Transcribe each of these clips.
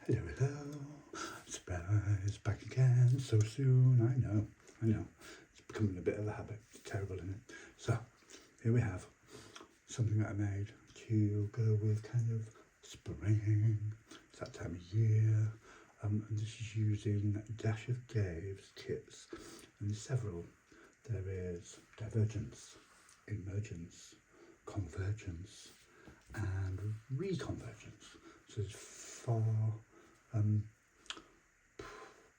Hello, hello. Surprise, back again so soon. I know. It's becoming a bit of a habit. It's terrible, isn't it? So, here we have something that I made to go with kind of spring. It's that time of year. And this is using DashofDave's kits. And there's several. There is Divergence, Emergence, Convergence, and re-convergence. So there's 4,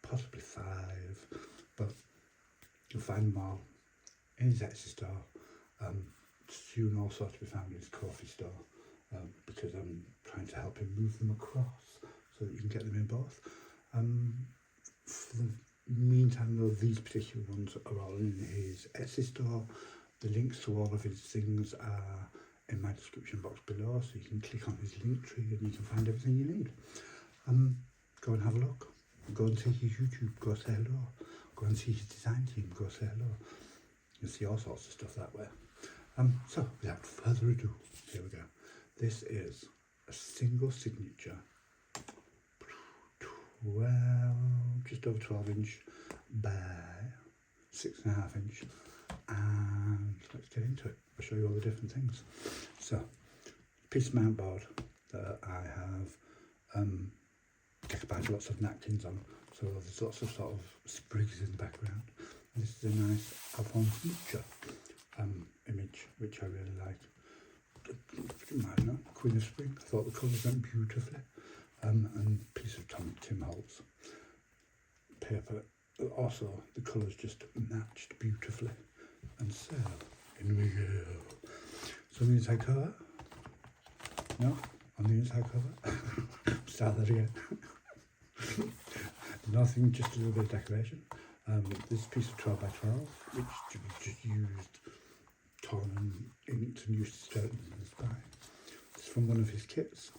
possibly 5, but you'll find them all in his Etsy store. Soon also to be found in his coffee store, because I'm trying to help him move them across so that you can get them in both. For the meantime though, these particular ones are all in his Etsy store. The links to all of his things are in my description box below, so you can click on his link tree and you can find everything you need. Go and have a look. Go and see his YouTube, go say hello. Go and see his design team, go say hello. You'll see all sorts of stuff that way. So without further ado, here we go. This is a single signature, just over 12 inch by 6.5 inch, and let's get into it. I'll show you all the different things. So, piece of mount board that I have decorated lots of napkins on, so there's lots of sort of sprigs in the background. And this is a nice Alphonse Mucha image, which I really like. I don't know, Queen of Spring. I thought the colours went beautifully. And a piece of Tim Holtz paper. Also, the colours just matched beautifully. And so, in we go. So on the inside cover. No, on the inside cover. Start that again. Nothing, just a little bit of decoration. This piece of 12 by 12, which we just used, torn and inked and used to straighten the spine. It's from one of his kits.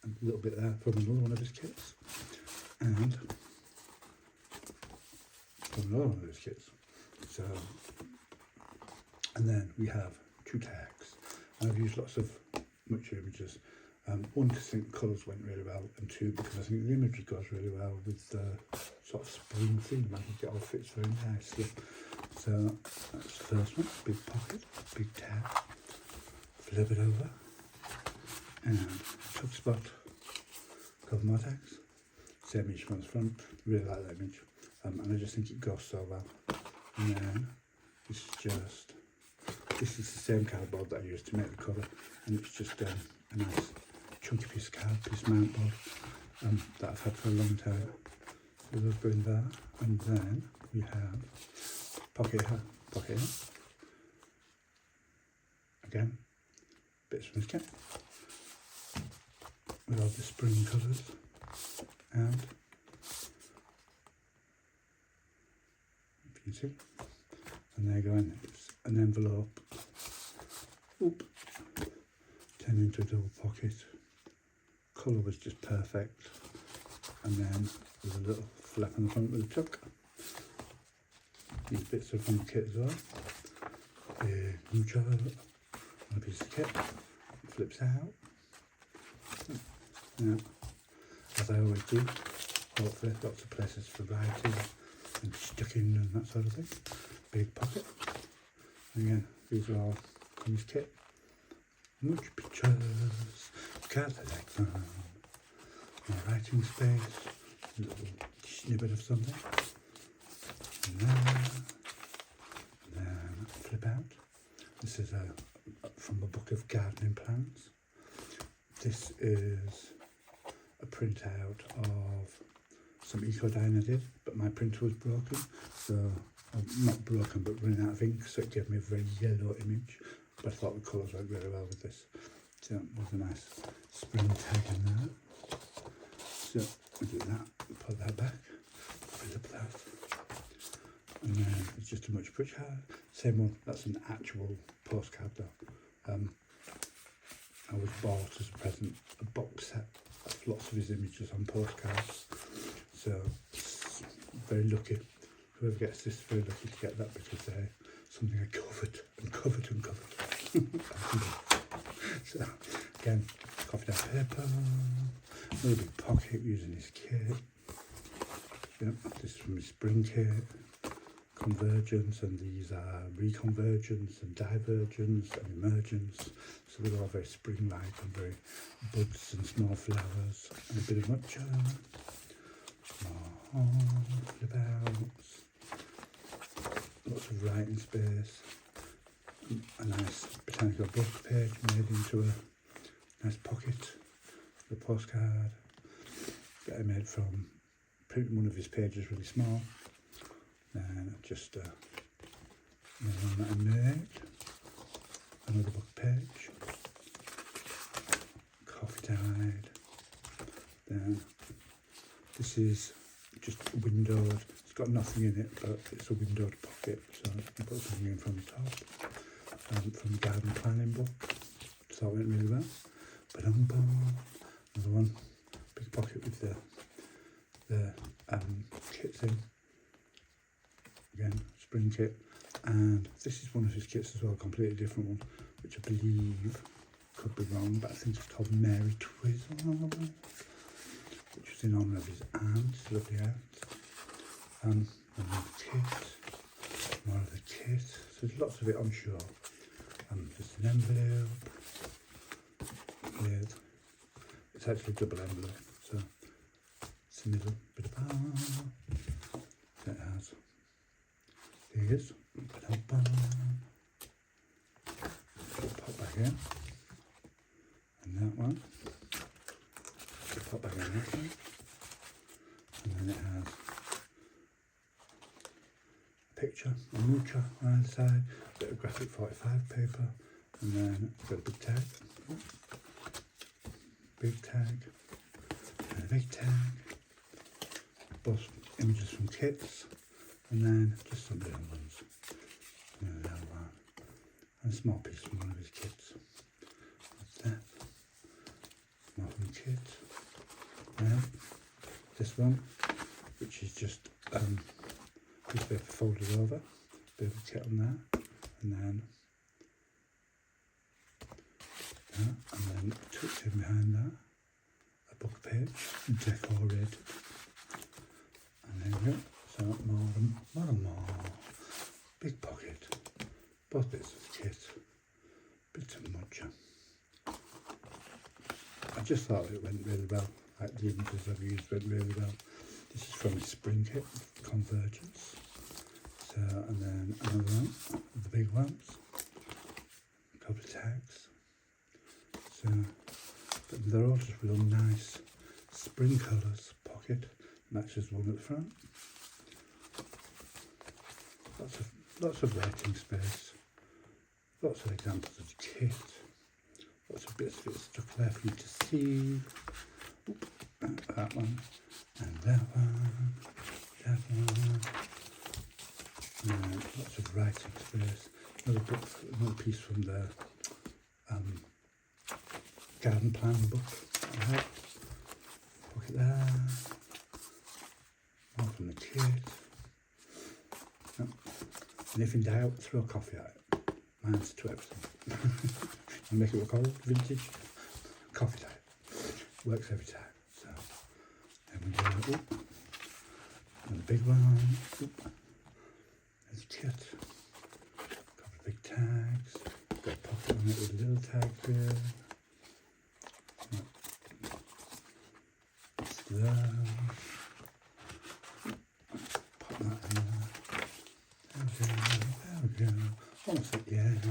And a little bit there from another one of his kits. And from another one of his kits. So, and then we have 2 tags. I've used lots of Mucha images. 1, because I think the colours went really well, and 2, because I think the imagery goes really well with the sort of spring theme. I think it all fits very nicely. So that's the first one. Big pocket, big tag. Flip it over, and tuck spot. Couple more tags. Same image from the front. Really like that image, and I just think it goes so well. And then this is the same cardboard that I used to make the cover, and it's just a nice chunky piece of mount board that I've had for a long time. So those go in there, and then we have pocket here. Again, bits from his kit with all the spring colours, and if you can see, and there you go in. It's an envelope. Oop. Turned into a double pocket. Colour was just perfect, and then there's a little flap on the front with a tuck. These bits are from the kit as well. Mucha on a piece of kit. It flips out. Now, as I always do, hopefully lots of places for writing and sticking and that sort of thing. Big pocket. And again, these are all from his kit. Much pictures, cause I like them. More writing space, a little snippet of something. And then flip out. This is from a book of gardening plants. This is a printout of some eco-dyeing I did, but my printer was broken, so not broken but running out of ink, so it gave me a very yellow image. But I thought the colours went really well with this. So there's a nice spring tag in there. So we do that, put that back, flip that, and then it's just a much picture. Same one, that's an actual postcard though. I was bought as a present a box set of lots of his images on postcards. So very lucky. Whoever gets this is very lucky to get that, because they're something I covered. So again, coffee down paper, Another big pocket using this kit. Yep, this is from my spring kit. Convergence, and these are re-convergence and divergence and emergence. So they're all very spring-like and very buds and small flowers, and a bit of mucha. Flip outs. Lots of writing space. A nice botanical book page made into a nice pocket. The postcard that I made from printing one of his pages really small. And just another one that I made. Another book page. Coffee dyed. Then this is just windowed. It's got nothing in it, but it's a windowed pocket, so I can put something in from the top. From the garden planning book, so it went really well. But another one, big pocket with the kits in. Again, spring kit, and this is one of his kits as well, a completely different one, which I believe, could be wrong, but I think it's called Mary Twizzle, which was in honour of his aunt, lovely aunt. Another kit, more of the kit, so there's lots of it, I'm sure. Just an envelope, with, it's actually a double envelope, so it's a little bit of so it has these, pop back in, and that one, pop back in that one, and then it has a picture, a mucha on the side, a bit of graphic 45 paper, and then got a big tag, and a big tag, both images from kits, and then just some little ones, and a small piece from one of his kits. That's that. More from the kit. Now, this one, which is just piece of paper folded over, bit of a kit on there, and then tucked in behind that, a book page, decorated, and there we go. So more, big pocket, both bits of kit, bits of mucha. I just thought it went really well, like the images I've used went really well. This is from his spring kit, Convergence. So, and then another one, the big ones, a couple of tags. So, but they're all just real nice spring colours. Pocket matches one at the front. Lots of writing space, lots of examples of kit, lots of bits of it stuck there for you to see. Oop, that one, and that one, and lots of writing space. Another piece from the garden plan book. Pocket there, more from the kit. And if in doubt, throw a coffee at it. Mine's to everything. And make it look old, vintage. Coffee type. Works every time. So, then we go, and the big one. There's a kit. A couple of big tags. Got a pocket on it with little tags here. It's there. Pop that in there. There we go. Almost like the end.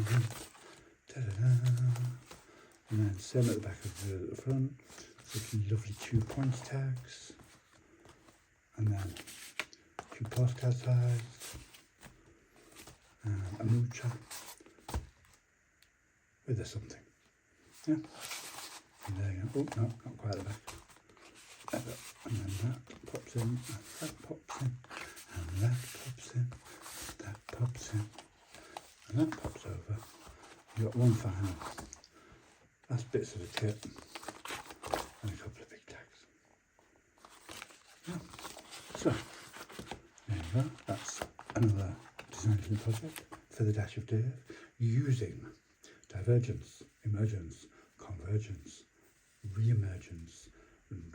Ta-da-da. And then same at the back of the front. Some lovely 2 points tags. And then 2 postcard tags. And a mucha. With a something. Yeah. And there you go. Oh, no, not quite at the back. And then that pops in. And that pops in. And that pops in. That pops in, and that pops over. You've got one final last bits of the kit and a couple of big tags. Yeah. So there you go. That's another design project for the Dash of Dave using divergence, emergence, convergence, re-emergence, and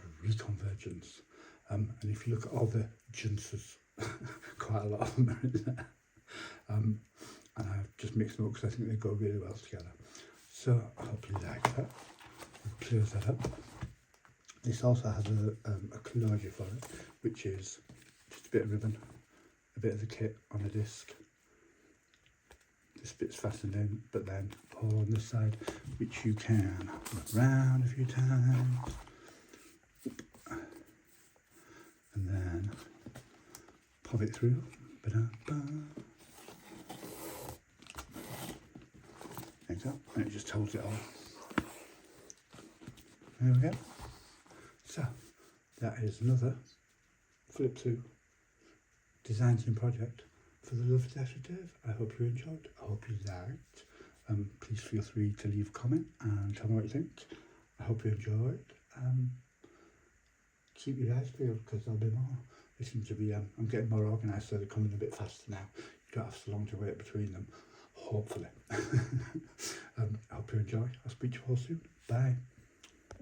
Emergence. And if you look at all the gences, quite a lot of them are in there. And I've just mixed them up because I think they go really well together. So I hope you like that. I'll close that up. This also has a closure for it, which is just a bit of ribbon, a bit of the kit on a disc. This bit's fastened in, but then all on this side, which you can wrap round a few times. And then pop it through. Ba-da-ba. Like that, and it just holds it all. There we go. So that is another flip through design team project for the lovely Dash of Dave. I hope you enjoyed. I hope you liked. Please feel free to leave a comment and tell me what you think. I hope you enjoyed. Keep your eyes peeled because there'll be more. They seem to be, I'm getting more organised, so they're coming a bit faster now. You don't have so long to wait between them, hopefully. I hope you enjoy. I'll speak to you all soon.